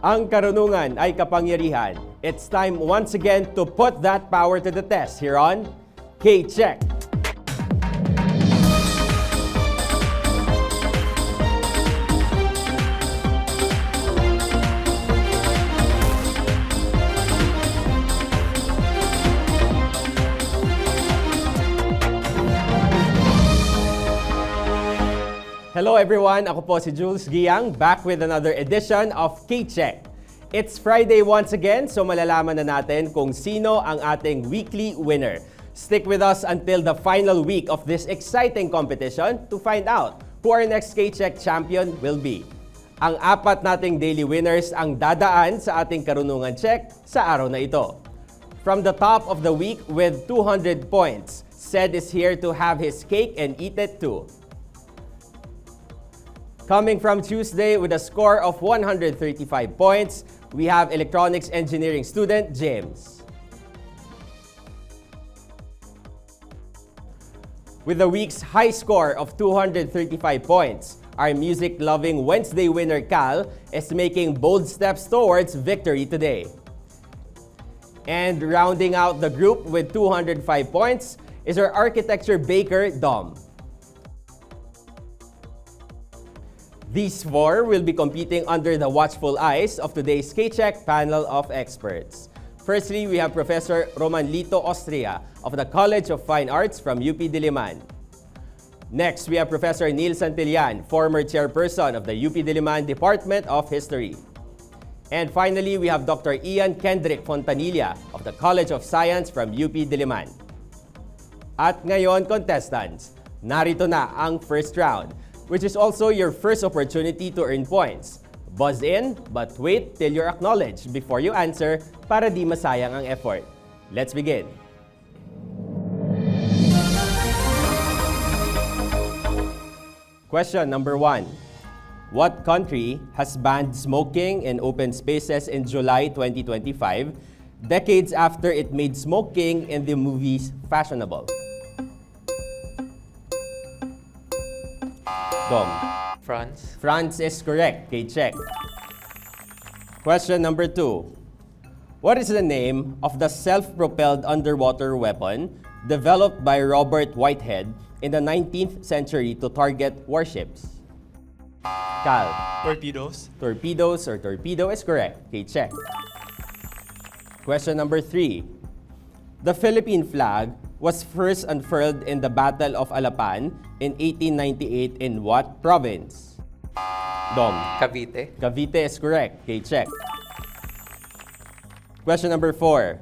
Ang karunungan ay kapangyarihan. It's time once again to put that power to the test here on K-Check. Hello everyone, ako po si Jules Giang, back with another edition of K-Check. It's Friday once again, so malalaman na natin kung sino ang ating weekly winner. Stick with us until the final week of this exciting competition to find out who our next K-Check champion will be. Ang apat nating daily winners ang dadaan sa ating karunungan check sa araw na ito. From the top of the week with 200 points, Sed is here to have his cake and eat it too. Coming from Tuesday with a score of 135 points, we have electronics engineering student James. With the week's high score of 235 points, our music-loving Wednesday winner Cal is making bold steps towards victory today. And rounding out the group with 205 points is our architecture baker Dom. These four will be competing under the watchful eyes of today's K-Check panel of experts. Firstly, we have Professor Romanlito Austria of the College of Fine Arts from UP Diliman. Next, we have Professor Neil Santillan, former chairperson of the UP Diliman Department of History. And finally, we have Dr. Ian Kendrick Fontanilla of the College of Science from UP Diliman. At ngayon, contestants, narito na ang first round, which is also your first opportunity to earn points. Buzz in, but wait till you're acknowledged before you answer para di masayang ang effort. Let's begin. Question number 1. What country has banned smoking in open spaces in July 2025, decades after it made smoking in the movies fashionable? Dom. France. France is correct. K-Check. Question number 2. What is the name of the self-propelled underwater weapon developed by Robert Whitehead in the 19th century to target warships? Cal. Torpedoes. Torpedoes or torpedo is correct. K-Check. Question number 3. The Philippine flag was first unfurled in the Battle of Alapan in 1898 in what province? Dom. Cavite. Cavite is correct. K-Check. Question number 4.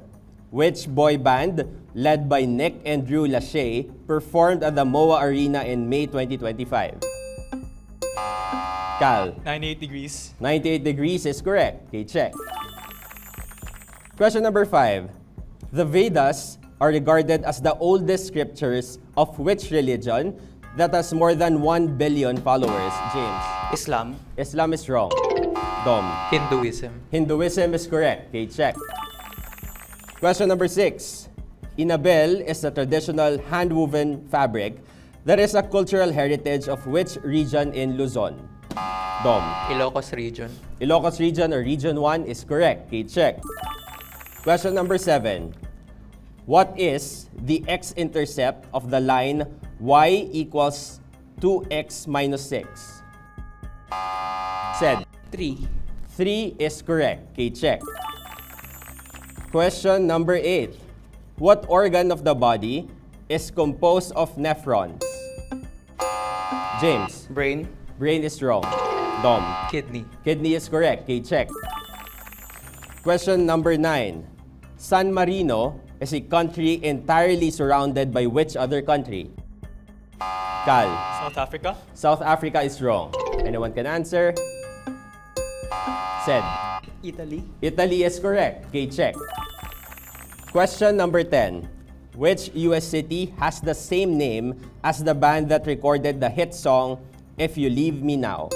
Which boy band, led by Nick and Drew Lachey, performed at the MOA Arena in May 2025? Cal. 98 degrees. 98 degrees is correct. K-Check. Question number 5. The Vedas are regarded as the oldest scriptures of which religion that has more than 1 billion followers? James. Islam. Islam is wrong. Dom. Hinduism. Hinduism is correct. K-Check. Question number 6. Inabel is a traditional hand-woven fabric that is a cultural heritage of which region in Luzon? Dom. Ilocos region. Ilocos region or region 1 is correct. K-Check. Question number 7. What is the x-intercept of the line y equals 2x minus 6? Said. 3. 3 is correct. K-Check. Question number 8. What organ of the body is composed of nephrons? James. Brain. Brain is wrong. Dom. Kidney. Kidney is correct. K-Check. Question number 9. San Marino is a country entirely surrounded by which other country? Cal. South Africa. South Africa is wrong. Anyone can answer? Said. Italy. Italy is correct. K-Check. Question number 10. Which US city has the same name as the band that recorded the hit song If You Leave Me Now?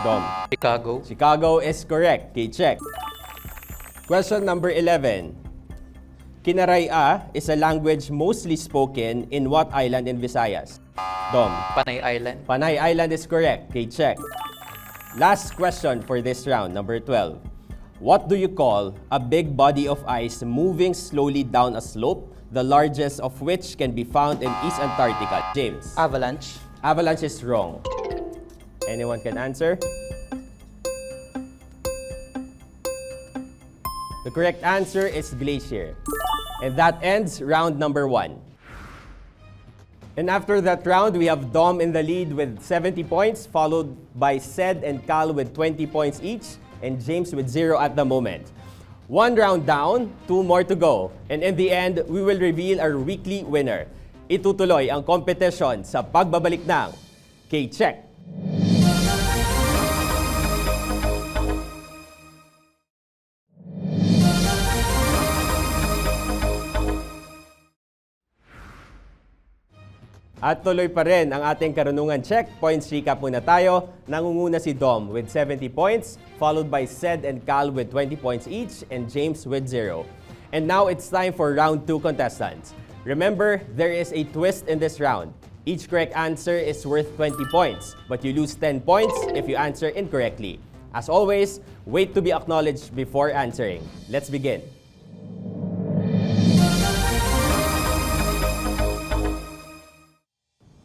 Dom. Chicago. Chicago is correct. K-Check. Question number 11. Kinaraya is a language mostly spoken in what island in Visayas? Dom. Panay Island. Panay Island is correct. K-Check. Last question for this round, number 12. What do you call a big body of ice moving slowly down a slope, the largest of which can be found in East Antarctica? James. Avalanche. Avalanche is wrong. Anyone can answer? The correct answer is glacier. And that ends round number 1. And after that round, we have Dom in the lead with 70 points, followed by Sed and Cal with 20 points each, and James with 0 at the moment. 1 round down, 2 more to go. And in the end, we will reveal our weekly winner. Itutuloy ang competition sa pagbabalik ng K-Check. At tuloy pa rin ang ating karunungan check. Points recap muna tayo. Nangunguna si Dom with 70 points, followed by Sed and Cal with 20 points each, and James with 0. And now it's time for round 2 contestants. Remember, there is a twist in this round. Each correct answer is worth 20 points, but you lose 10 points if you answer incorrectly. As always, wait to be acknowledged before answering. Let's begin.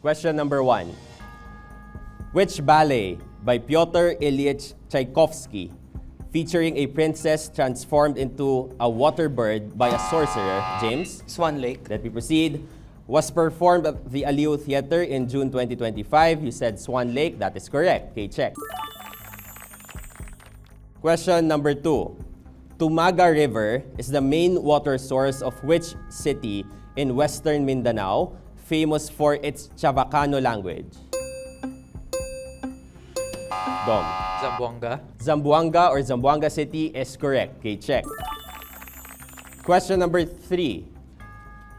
Question number 1. Which ballet by Pyotr Ilyich Tchaikovsky, featuring a princess transformed into a water bird by a sorcerer, James? Swan Lake. Let me proceed. Was performed at the Aliu Theater in June 2025. You said Swan Lake. That is correct. Okay, check. Question number 2. Tumaga River is the main water source of which city in Western Mindanao, famous for its Chavacano language? Dom. Zamboanga. Zamboanga or Zamboanga City is correct. Okay, check. Question number 3.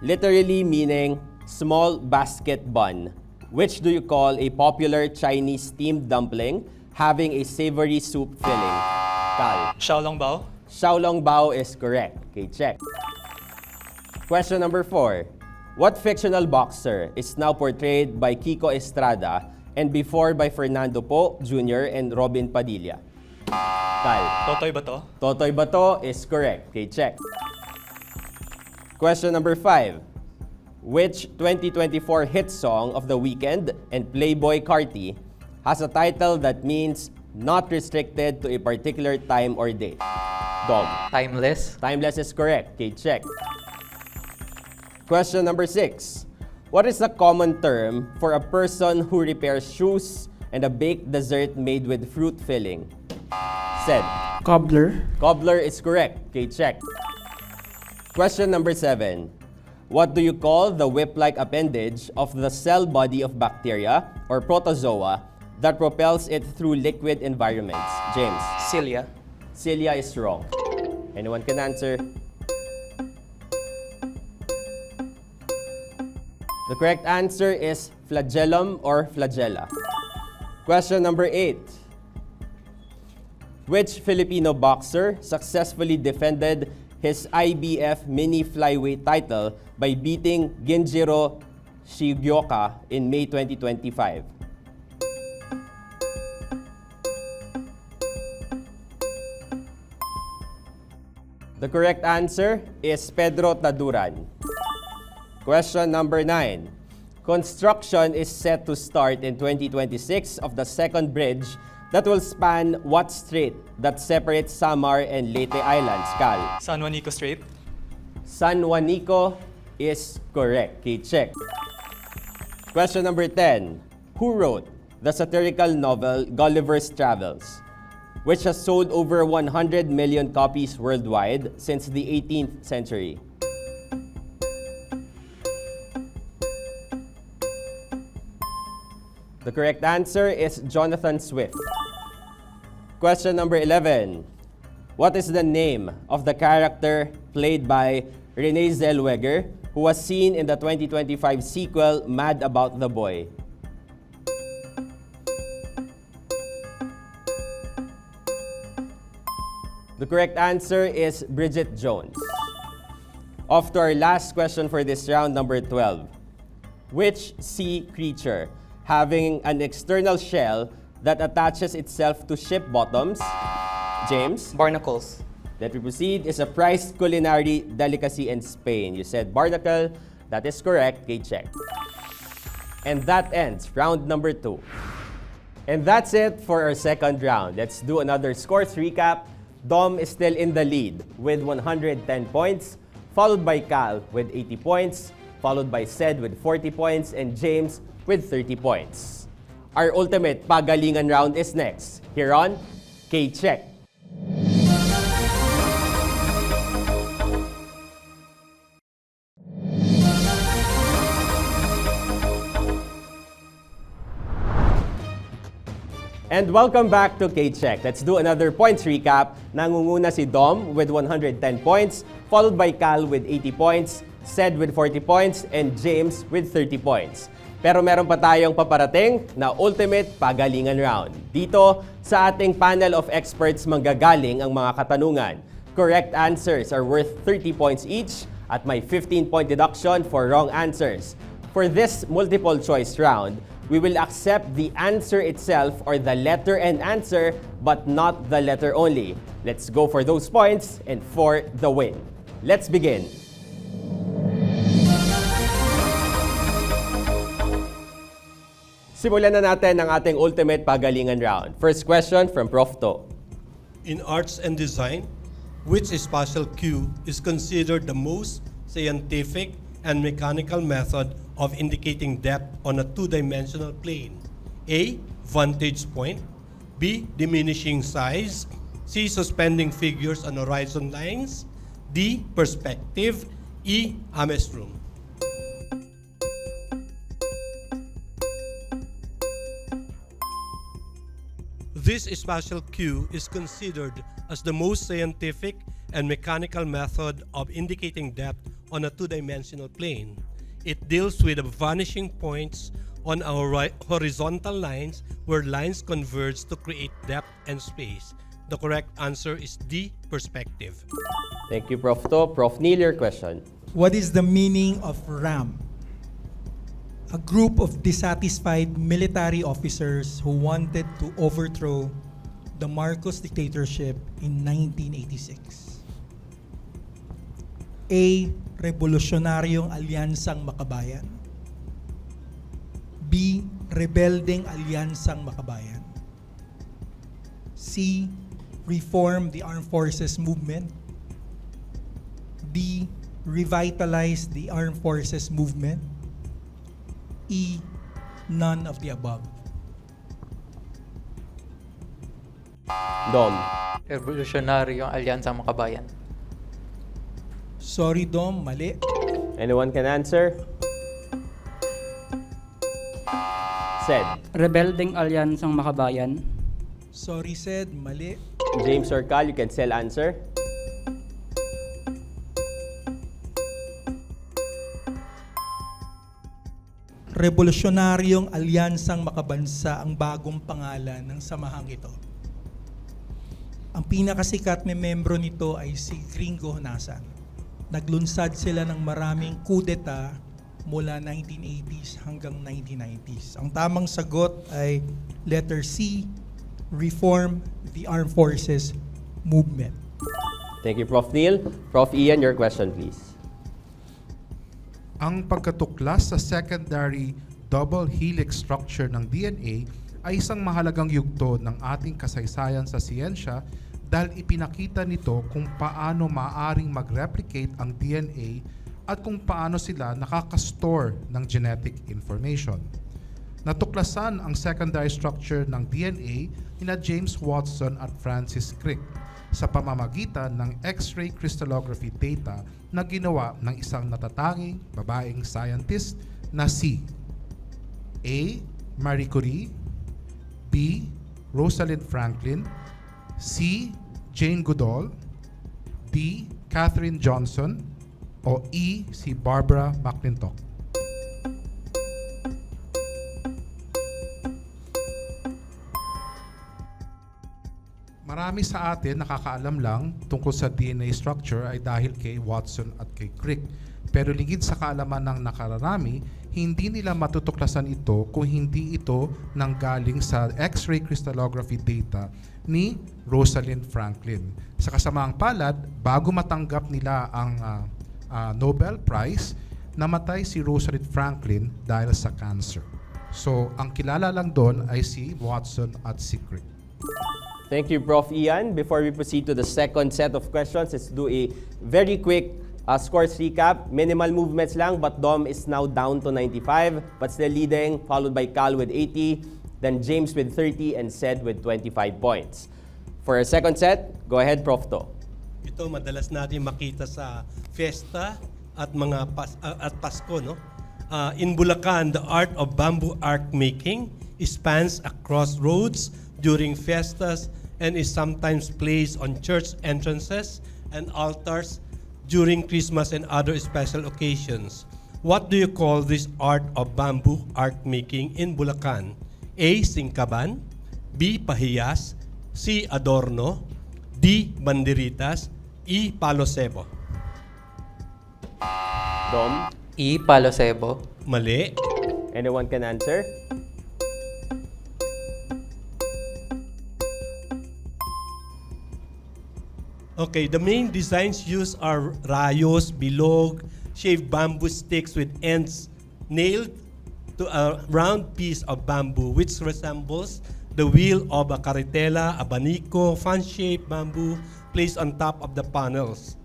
Literally meaning small basket bun. Which do you call a popular Chinese steamed dumpling having a savory soup filling? Cal. Xiaolongbao. Xiaolongbao is correct. Okay, check. Question number 4. What fictional boxer is now portrayed by Kiko Estrada and before by Fernando Po Jr. and Robin Padilla? Cal. Totoy Bato. Totoy Bato is correct. Okay, check. Question number 5. Which 2024 hit song of The Weeknd and Playboy Carti has a title that means not restricted to a particular time or date? Dom. Timeless. Timeless is correct. Okay, check. Question number 6. What is the common term for a person who repairs shoes and a baked dessert made with fruit filling? Said. Cobbler. Cobbler is correct. Okay, check. Question number 7. What do you call the whip-like appendage of the cell body of bacteria or protozoa that propels it through liquid environments? James. Cilia. Cilia is wrong. Anyone can answer? The correct answer is flagellum or flagella. Question number 8. Which Filipino boxer successfully defended his IBF mini flyweight title by beating Genjiro Shigioka in May 2025? The correct answer is Pedro Taduran. Question number 9. Construction is set to start in 2026 of the second bridge that will span what strait that separates Samar and Leyte Islands? Cal. San Juanico Strait. San Juanico is correct. Okay, check. Question number 10. Who wrote the satirical novel Gulliver's Travels, which has sold over 100 million copies worldwide since the 18th century? The correct answer is Jonathan Swift. Question number 11. What is the name of the character played by Renee Zellweger who was seen in the 2025 sequel Mad About the Boy? The correct answer is Bridget Jones. Off to our last question for this round, number 12. Which sea creature having an external shell that attaches itself to ship bottoms? James? Barnacles. Let me proceed. Is a prized culinary delicacy in Spain. You said barnacle. That is correct. Gate check. And that ends round number 2. And that's it for our second round. Let's do another scores recap. Dom is still in the lead with 110 points, followed by Cal with 80 points, followed by Sed with 40 points, and James with 30 points. Our ultimate pagalingan round is next, here on K-Check. And welcome back to K-Check. Let's do another points recap. Nangunguna si Dom with 110 points, followed by Cal with 80 points, Sed with 40 points, and James with 30 points. Pero meron pa tayong paparating na ultimate pagalingan round. Dito, sa ating panel of experts manggagaling ang mga katanungan. Correct answers are worth 30 points each at may 15-point deduction for wrong answers. For this multiple choice round, we will accept the answer itself or the letter and answer, but not the letter only. Let's go for those points and for the win. Let's begin. Simulan na natin ang ating ultimate pagalingan round. First question from Prof. To. In arts and design, which spatial cue is considered the most scientific and mechanical method of indicating depth on a two-dimensional plane? A. Vantage point. B. Diminishing size. C. Suspending figures on horizon lines. D. Perspective. E. Amestrum. This spatial cue is considered as the most scientific and mechanical method of indicating depth on a two-dimensional plane. It deals with the vanishing points on our horizontal lines where lines converge to create depth and space. The correct answer is D. Perspective. Thank you, Prof. To. Prof. Neil, your question. What is the meaning of RAM? A group of dissatisfied military officers who wanted to overthrow the Marcos dictatorship in 1986. A. Revolusyonaryong Alyansang Makabayan. B. Rebeldeng Alyansang Makabayan. C. Reform the Armed Forces Movement. D. Revitalize the Armed Forces Movement. E. None of the above. Dom. Revolutionaryong Alyansang Makabayan. Sorry, Dom, mali. Anyone can answer? Sed. Rebeldeng Alyansang Makabayan. Sorry, Sed, mali. James or Cal, you can still answer. Revolusyonaryong Alyansang Makabansa ang bagong pangalan ng samahang ito. Ang pinakasikat na membro nito ay si Gringo Honasan. Naglunsad sila ng maraming kudeta mula 1980s hanggang 1990s. Ang tamang sagot ay letter C, Reform the Armed Forces Movement. Thank you, Prof. Neil. Prof. Ian, your question, please. Ang pagkatuklas sa secondary double helix structure ng DNA ay isang mahalagang yugto ng ating kasaysayan sa siyensya dahil ipinakita nito kung paano maaaring mag-replicate ang DNA at kung paano sila nakakastore ng genetic information. Natuklasan ang secondary structure ng DNA nina James Watson at Francis Crick sa pamamagitan ng X-ray crystallography data na ginawa ng isang natatanging babaeng scientist na si A. Marie Curie, B. Rosalind Franklin, C. Jane Goodall, D. Katherine Johnson, o E. si Barbara McClintock. Marami sa atin nakakaalam lang tungkol sa DNA structure ay dahil kay Watson at kay Crick. Pero ligid sa kaalaman ng nakararami, hindi nila matutuklasan ito kung hindi ito nanggaling sa X-ray crystallography data ni Rosalind Franklin. Sa kasamaang palad, bago matanggap nila ang Nobel Prize, namatay si Rosalind Franklin dahil sa cancer. So, ang kilala lang doon ay si Watson at si Crick. Thank you, Prof. Ian. Before we proceed to the second set of questions, let's do a very quick scores recap. Minimal movements lang, but Dom is now down to 95, but still leading, followed by Cal with 80, then James with 30, and Sed with 25 points. For our second set, go ahead, Prof. To. Ito madalas natin makita sa fiesta at mga at Pasko, no? In Bulacan, the art of bamboo arc making spans across roads during fiestas and is sometimes placed on church entrances and altars during Christmas and other special occasions. What do you call this art of bamboo arc making in Bulacan? A. Singkaban, B. Pahiyas, C. Adorno, D. Banderitas, E. Palo Sebo. Dom, E. Palo Sebo. Mali. anyone can answer? Okay, the main designs used are rayos, bilog, shaved bamboo sticks with ends nailed to a round piece of bamboo which resembles the wheel of a carretela, abanico, fan-shaped bamboo placed on top of the panels.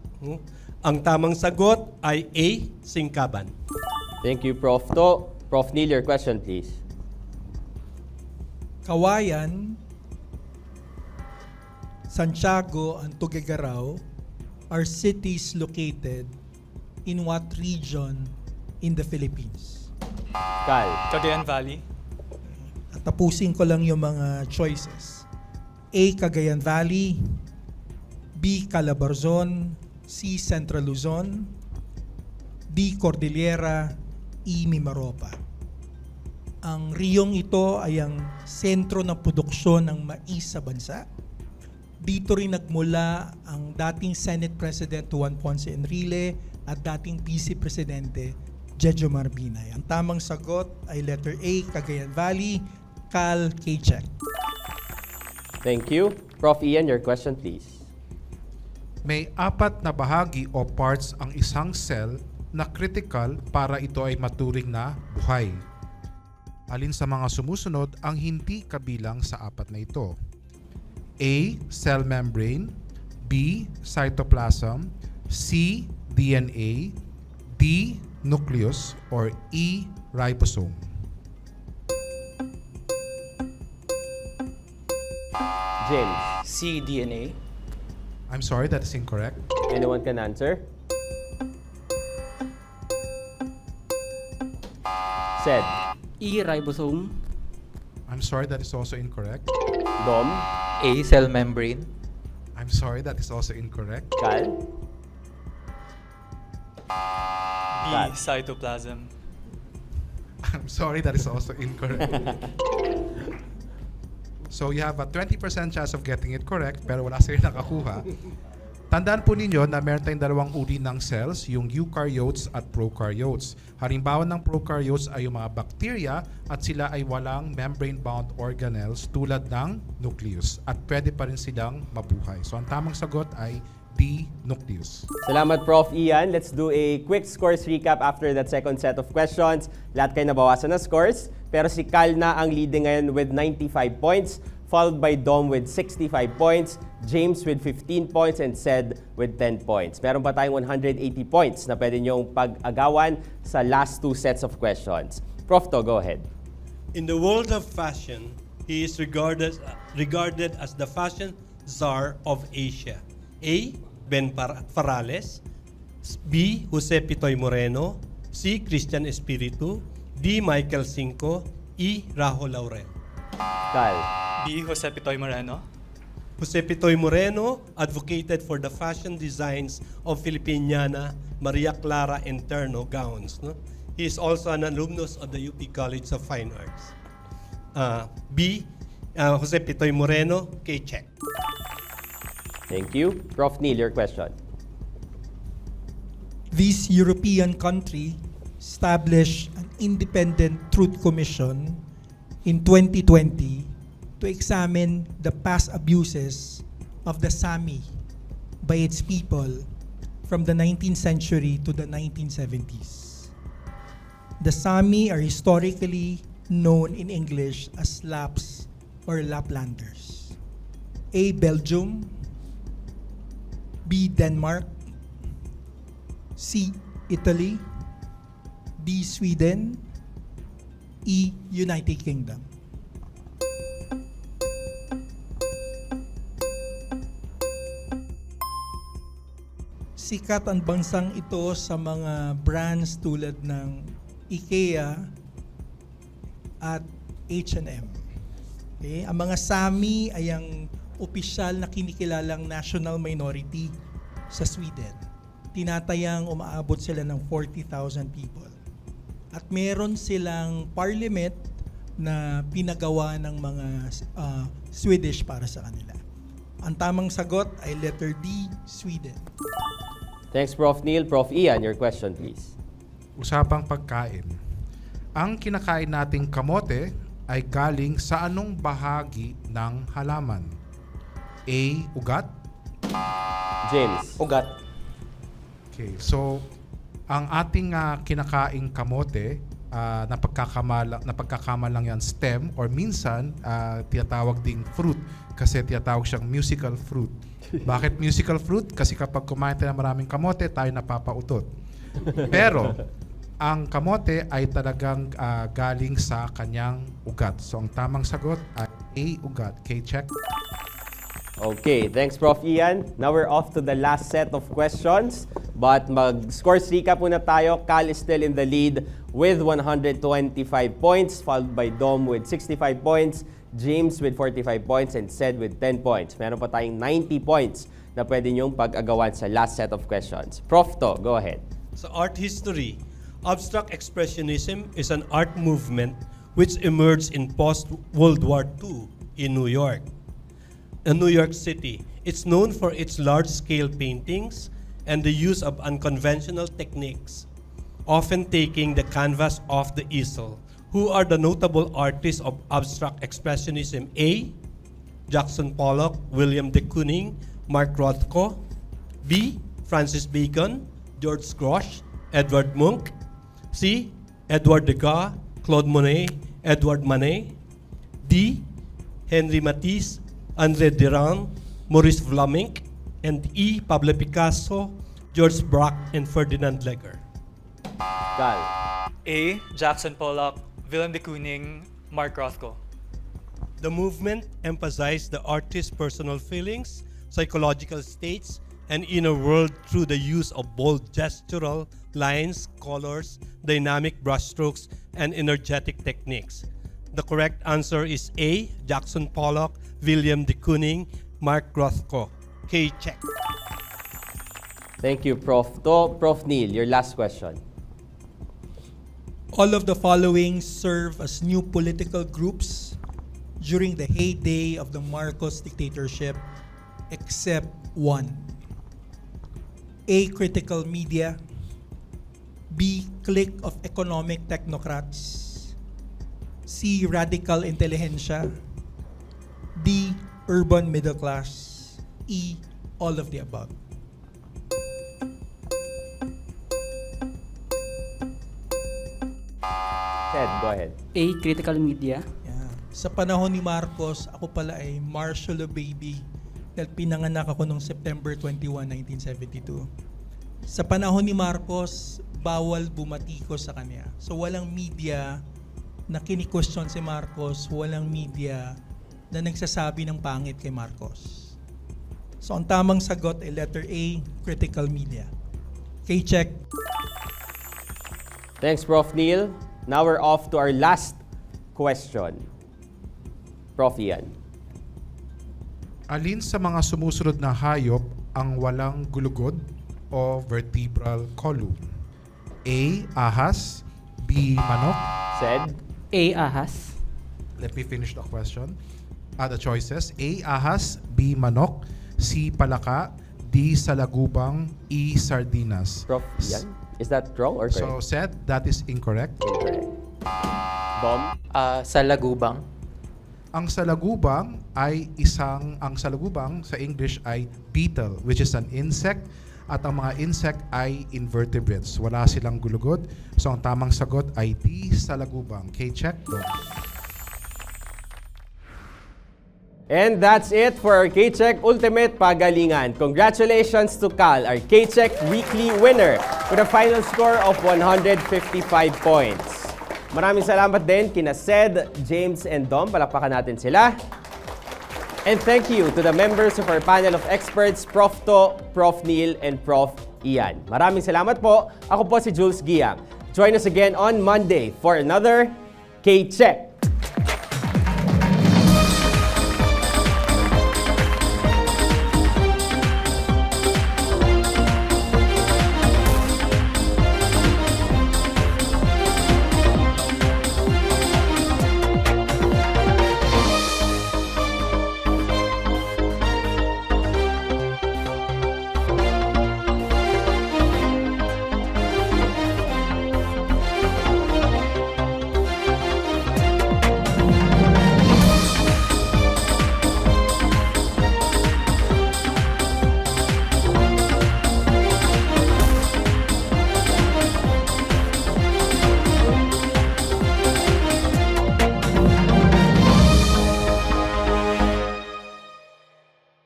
Ang tamang sagot ay A, singkaban. Thank you, Prof. To. Prof. Neil, your question, please. Kawayan, Santiago, and Tuguegarao are cities located in what region in the Philippines? Cal. Cagayan Valley. At tapusin ko lang yung mga choices. A. Cagayan Valley, B. Calabarzon, C. Central Luzon, D. Cordillera, E. Mimaropa. Ang riyong ito ay ang sentro ng produksyon ng mais sa bansa. Dito rin nagmula ang dating Senate President Juan Ponce Enrile at dating Vice Presidente Jejomar Binay. Ang tamang sagot ay letter A, Cagayan Valley. Cal, K-check. Thank you. Prof. Ian, your question, please. May apat na bahagi o parts ang isang cell na critical para ito ay maturing na buhay. Alin sa mga sumusunod ang hindi kabilang sa apat na ito? A. Cell membrane, B. Cytoplasm, C. DNA, D. Nucleus, or E. Ribosome. James, C. DNA. I'm sorry, that is incorrect. anyone can answer? Sed. E. Ribosome. I'm sorry, that is also incorrect. Dom. A. Cell membrane. I'm sorry, that is also incorrect. Cal. B. Cal. Cytoplasm. I'm sorry, that is also incorrect. So you have a 20% chance of getting it correct, pero wala sa'yo nakakuha. Tandaan po ninyo na meron tayong dalawang uri ng cells, yung eukaryotes at prokaryotes. Halimbawa ng prokaryotes ay yung mga bacteria at sila ay walang membrane-bound organelles tulad ng nucleus at pwede pa rin silang mabuhay. So ang tamang sagot ay D, nucleus. Salamat, Prof. Ian. Let's do a quick scores recap after that second set of questions. Lahat kayo nabawasan na scores, pero si Cal na ang leading ngayon with 95 points, followed by Dom with 65 points, James with 15 points, and Sed with 10 points. Meron pa tayong 180 points na pwede niyong pag-agawan sa last two sets of questions. Prof. To, go ahead. In the world of fashion, he is regarded as the fashion czar of Asia. A. Ben Farales, B. Jose Pitoy Moreno, C. Christian Espiritu, D. Michael Cinco, E. Rajo Laurel. Cal. B. Jose Pitoy Moreno. Jose Pitoy Moreno advocated for the fashion designs of Filipiniana Maria Clara Interno gowns. No? He is also an alumnus of the UP College of Fine Arts. B. Jose Pitoy Moreno, K-check. Thank you. Prof. Neil, your question. this European country established an independent truth commission in 2020 to examine the past abuses of the Sami by its people from the 19th century to the 1970s. The Sami are historically known in English as Laps or Laplanders. A. Belgium, B. Denmark, C. Italy, D. Sweden, E. United Kingdom. Sikat ang bansang ito sa mga brands tulad ng IKEA at H&M. Okay? Ang mga Sami ay ang opisyal na kinikilalang national minority sa Sweden. Tinatayang umaabot sila ng 40,000 people. At meron silang parliament na pinagawa ng mga Swedish para sa kanila. Ang tamang sagot ay letter D, Sweden. Thanks, Prof. Neil. Prof. Ian, your question, please. Usapang pagkain. Ang kinakain nating kamote ay galing sa anong bahagi ng halaman? A. Ugat. James. Ugat. Okay, so ang ating kinakaing kamote, napagkakamalang yan stem or minsan tinatawag ding fruit kasi tinatawag siyang musical fruit. Bakit musical fruit? Kasi kapag kumain tayo ng maraming kamote, tayo napapautot. Pero ang kamote ay talagang galing sa kanyang ugat. So ang tamang sagot ay A. Ugat. Okay, check. Okay, thanks, Prof. Ian. Now we're off to the last set of questions. But mag-scores recap muna tayo. Cal is still in the lead with 125 points, followed by Dom with 65 points, James with 45 points, and Sed with 10 points. Meron pa tayong 90 points na pwede nyong pag-agawan sa last set of questions. Prof. To, go ahead. Sa art history, abstract expressionism is an art movement which emerged in post-World War II in New York. In New York City, it's known for its large-scale paintings and the use of unconventional techniques, often taking the canvas off the easel. Who are the notable artists of abstract expressionism? A. Jackson Pollock, William de Kooning, Mark Rothko. B. Francis Bacon, George Grosz, Edward Munch. C. Edward Degas, Claude Monet, Edward Manet. D. Henri Matisse, André Derain, Maurice Vlaminck. And E. Pablo Picasso, George Braque, and Ferdinand Leger. Cal. A. Jackson Pollock, Willem de Kooning, Mark Rothko. The movement emphasized the artist's personal feelings, psychological states, and inner world through the use of bold gestural lines, colors, dynamic brushstrokes, and energetic techniques. The correct answer is A. Jackson Pollock, William de Kooning, Mark Rothko. K. Check. Thank you, Prof. To, Prof. Neil, your last question. All of the following serve as new political groups during the heyday of the Marcos dictatorship, except one. A. Critical media. B. Clique of economic technocrats. C. Radical intelligentsia. D. Urban middle class. E. All of the above. Ted, go ahead. A. Critical media. Yeah. Sa panahon ni Marcos, ako pala ay martial baby dahil pinanganak ako noong September 21, 1972. Sa panahon ni Marcos, bawal bumatikos sa kanya. So walang media na kini-question si Marcos, walang media na nagsasabi ng pangit kay Marcos. So ang tamang sagot ay letter A, critical media. Okay, check. Thanks, Prof. Neil. Now we're off to our last question. Prof. Ian. Alin sa mga sumusunod na hayop ang walang gulugod o vertebral column? A. Ahas. B. Manok. Sed. A. Ahas. Let me finish the question. The choices. A. Ahas. B. Manok. C. Palaka. D. Salagubang, E. Sardinas. Prof. Ian, is that wrong or So, correct? said, that is incorrect. Incorrect. Dom? Sa Lagubang. Ang salagubang ang salagubang sa English ay beetle, which is an insect, at ang mga insect ay invertebrates. Wala silang gulugod. So, ang tamang sagot ay D. Salagubang. K-check. Go. And that's it for our K-Check Ultimate Pagalingan. Congratulations to Cal, our K-Check Weekly winner, with a final score of 155 points. Maraming salamat din kina Sed, James, and Dom. Palakpakan natin sila. And thank you to the members of our panel of experts, Prof. To, Prof. Neil, and Prof. Ian. Maraming salamat po. Ako po si Jules Gia. Join us again on Monday for another K-Check.